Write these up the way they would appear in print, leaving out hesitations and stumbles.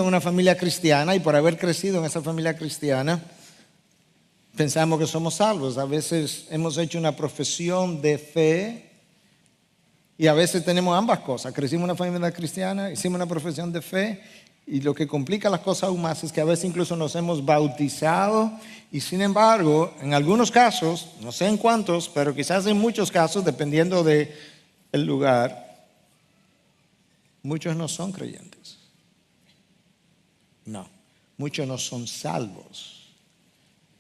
en una familia cristiana y por haber crecido en esa familia cristiana, pensamos que somos salvos. A veces hemos hecho una profesión de fe y a veces tenemos ambas cosas. Crecimos en una familia cristiana, hicimos una profesión de fe y lo que complica las cosas aún más es que a veces incluso nos hemos bautizado y sin embargo, en algunos casos, no sé en cuántos, pero quizás en muchos casos, dependiendo del lugar, muchos no son creyentes. No, muchos no son salvos,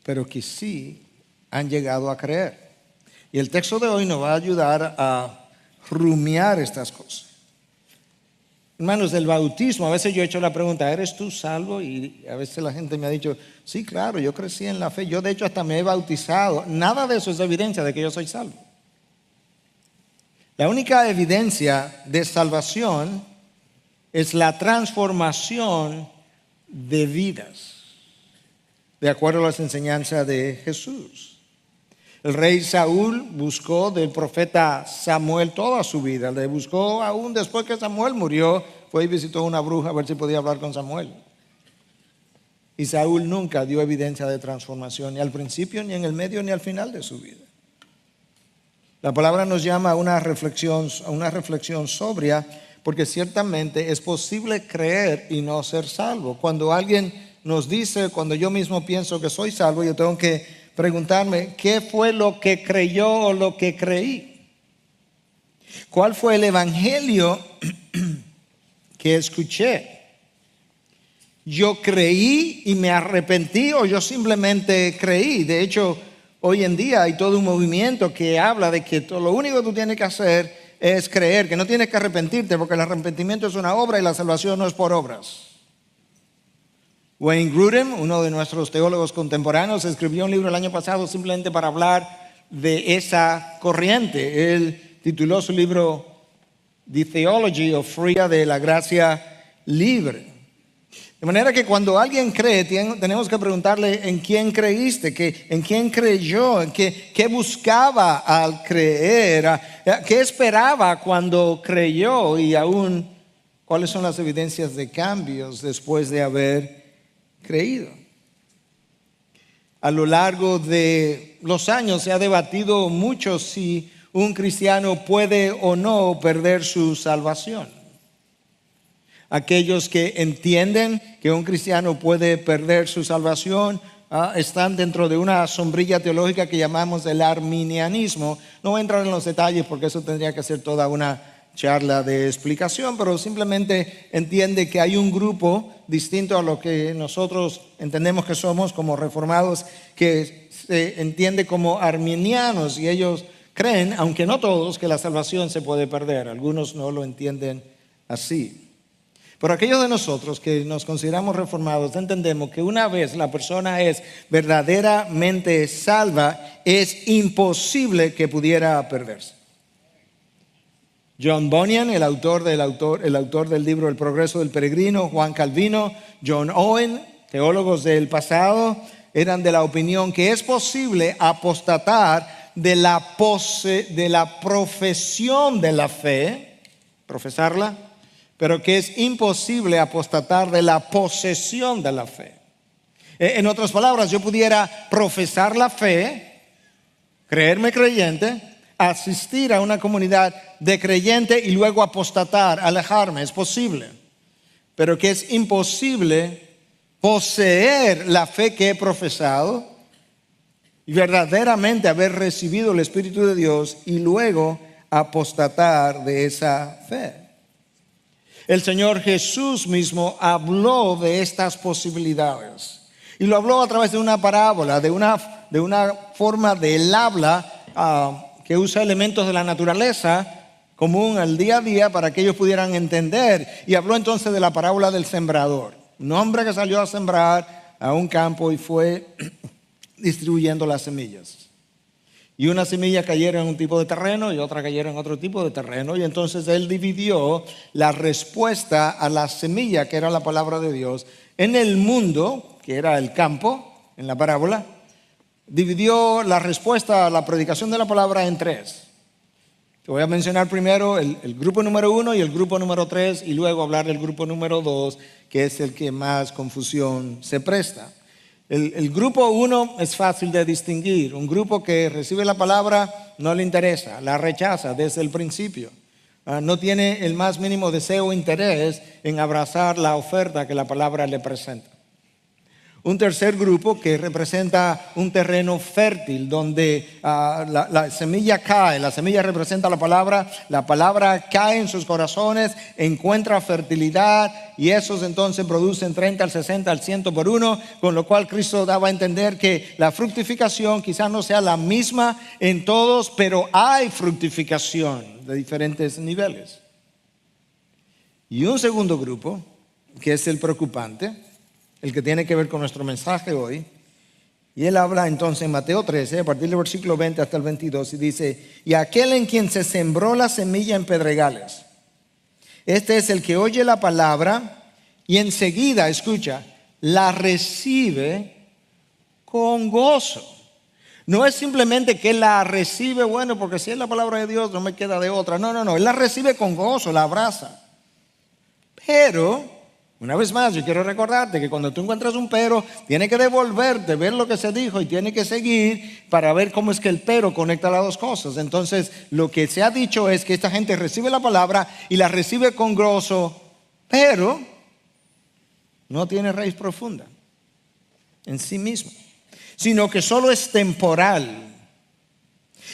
pero que sí han llegado a creer. Y el texto de hoy nos va a ayudar a rumiar estas cosas. Hermanos, del bautismo, a veces yo he hecho la pregunta, ¿eres tú salvo? Y a veces la gente me ha dicho, sí, claro, yo crecí en la fe, yo de hecho hasta me he bautizado. Nada de eso es evidencia de que yo soy salvo. La única evidencia de salvación es la transformación de vidas, de acuerdo a las enseñanzas de Jesús. El rey Saúl buscó del profeta Samuel toda su vida. Le buscó aún después que Samuel murió. Fue y visitó a una bruja a ver si podía hablar con Samuel. Y Saúl nunca dio evidencia de transformación, ni al principio, ni en el medio, ni al final de su vida. La palabra nos llama a una reflexión sobria, porque ciertamente es posible creer y no ser salvo. Cuando alguien nos dice, cuando yo mismo pienso que soy salvo, yo tengo que preguntarme, ¿qué fue lo que creyó o lo que creí? ¿Cuál fue el evangelio que escuché? ¿Yo creí y me arrepentí o yo simplemente creí? De hecho, hoy en día hay todo un movimiento que habla de que lo único que tú tienes que hacer es creer, que no tienes que arrepentirte porque el arrepentimiento es una obra y la salvación no es por obras. Wayne Grudem, uno de nuestros teólogos contemporáneos, escribió un libro el año pasado simplemente para hablar de esa corriente. Él tituló su libro The Theology of Free, de la gracia libre. De manera que cuando alguien cree, tenemos que preguntarle en quién creíste, en quién creyó, en qué buscaba al creer, qué esperaba cuando creyó y aún cuáles son las evidencias de cambios después de haber creído. A lo largo de los años se ha debatido mucho si un cristiano puede o no perder su salvación. Aquellos que entienden que un cristiano puede perder su salvación están dentro de una sombrilla teológica que llamamos el arminianismo. No voy a entrar en los detalles porque eso tendría que ser toda una charla de explicación, pero simplemente entiende que hay un grupo distinto a lo que nosotros entendemos que somos como reformados, que se entiende como arminianos, y ellos creen, aunque no todos, que la salvación se puede perder. Algunos no lo entienden así. Pero aquellos de nosotros que nos consideramos reformados entendemos que una vez la persona es verdaderamente salva, es imposible que pudiera perderse. John Bunyan, el autor del libro El progreso del peregrino, Juan Calvino, John Owen, teólogos del pasado, eran de la opinión que es posible apostatar de la profesión de la fe, profesarla, pero que es imposible apostatar de la posesión de la fe. En otras palabras, yo pudiera profesar la fe, creerme creyente, asistir a una comunidad de creyente y luego apostatar, alejarme. Es posible, pero que es imposible poseer la fe que he profesado y verdaderamente haber recibido el Espíritu de Dios y luego apostatar de esa fe. El Señor Jesús mismo habló de estas posibilidades y lo habló a través de una parábola, de una forma del habla que usa elementos de la naturaleza común al día a día para que ellos pudieran entender. Y habló entonces de la parábola del sembrador. Un hombre que salió a sembrar a un campo y fue distribuyendo las semillas. Y una semilla cayeron en un tipo de terreno y otra cayeron en otro tipo de terreno. Y entonces él dividió la respuesta a la semilla, que era la palabra de Dios, en el mundo, que era el campo, en la parábola. Dividió la respuesta a la predicación de la palabra en tres. Te voy a mencionar primero el grupo número 1 y el grupo número 3 y luego hablar del grupo número 2, que es el que más confusión se presta. El grupo 1 es fácil de distinguir. Un grupo que recibe la palabra no le interesa, la rechaza desde el principio. No tiene el más mínimo deseo o interés en abrazar la oferta que la palabra le presenta. Un tercer grupo que representa un terreno fértil donde la semilla cae, la semilla representa la palabra cae en sus corazones, encuentra fertilidad y esos entonces producen 30, al 60, al 100 por uno, con lo cual Cristo daba a entender que la fructificación quizás no sea la misma en todos, pero hay fructificación de diferentes niveles. Y un segundo grupo, que es el preocupante, el que tiene que ver con nuestro mensaje hoy. Y él habla entonces en Mateo 13, a partir del versículo 20 hasta el 22, y dice: y aquel en quien se sembró la semilla en pedregales, este es el que oye la palabra y enseguida, escucha, la recibe con gozo. No es simplemente que él la recibe, bueno, porque si es la palabra de Dios no me queda de otra. No, él la recibe con gozo, la abraza. Pero una vez más, yo quiero recordarte que cuando tú encuentras un pero, tiene que devolverte, ver lo que se dijo y tiene que seguir para ver cómo es que el pero conecta las dos cosas. Entonces, lo que se ha dicho es que esta gente recibe la palabra y la recibe con gozo, pero no tiene raíz profunda en sí mismo, sino que solo es temporal.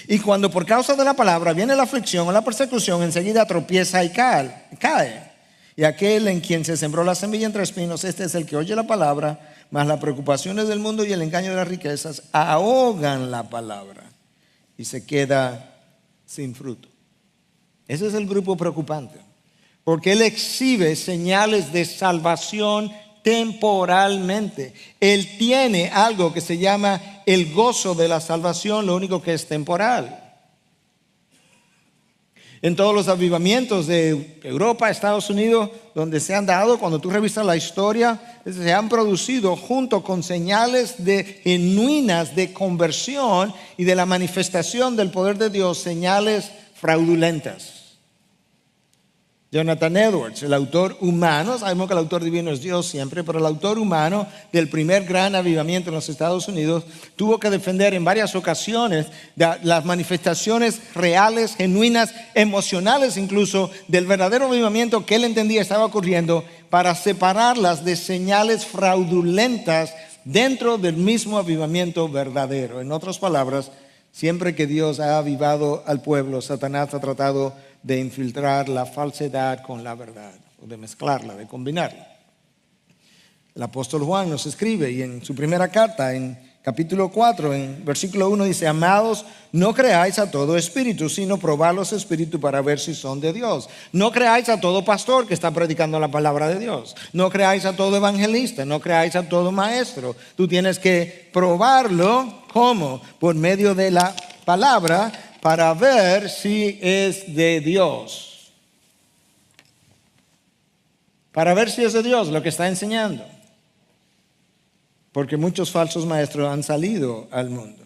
Y cuando por causa de la palabra viene la aflicción o la persecución, enseguida tropieza y cae. Y aquel en quien se sembró la semilla entre espinos, este es el que oye la palabra, mas las preocupaciones del mundo y el engaño de las riquezas ahogan la palabra y se queda sin fruto. Ese es el grupo preocupante, porque él exhibe señales de salvación temporalmente. Él tiene algo que se llama el gozo de la salvación, lo único que es temporal. En todos los avivamientos de Europa, Estados Unidos, donde se han dado, cuando tú revisas la historia, se han producido junto con señales genuinas de conversión y de la manifestación del poder de Dios, señales fraudulentas. Jonathan Edwards, el autor humano, sabemos que el autor divino es Dios siempre, pero el autor humano del primer gran avivamiento en los Estados Unidos tuvo que defender en varias ocasiones las manifestaciones reales, genuinas, emocionales incluso, del verdadero avivamiento que él entendía estaba ocurriendo, para separarlas de señales fraudulentas dentro del mismo avivamiento verdadero. En otras palabras, siempre que Dios ha avivado al pueblo, Satanás ha tratado de infiltrar la falsedad con la verdad, o de mezclarla, de combinarla. El apóstol Juan nos escribe, y en su primera carta, en capítulo 4, en versículo 1 dice: amados, no creáis a todo espíritu, sino probad los espíritus para ver si son de Dios. No creáis a todo pastor que está predicando la palabra de Dios. No creáis a todo evangelista, no creáis a todo maestro. Tú tienes que probarlo, ¿cómo? Por medio de la palabra, para ver si es de Dios. Para ver si es de Dios lo que está enseñando. Porque muchos falsos maestros han salido al mundo.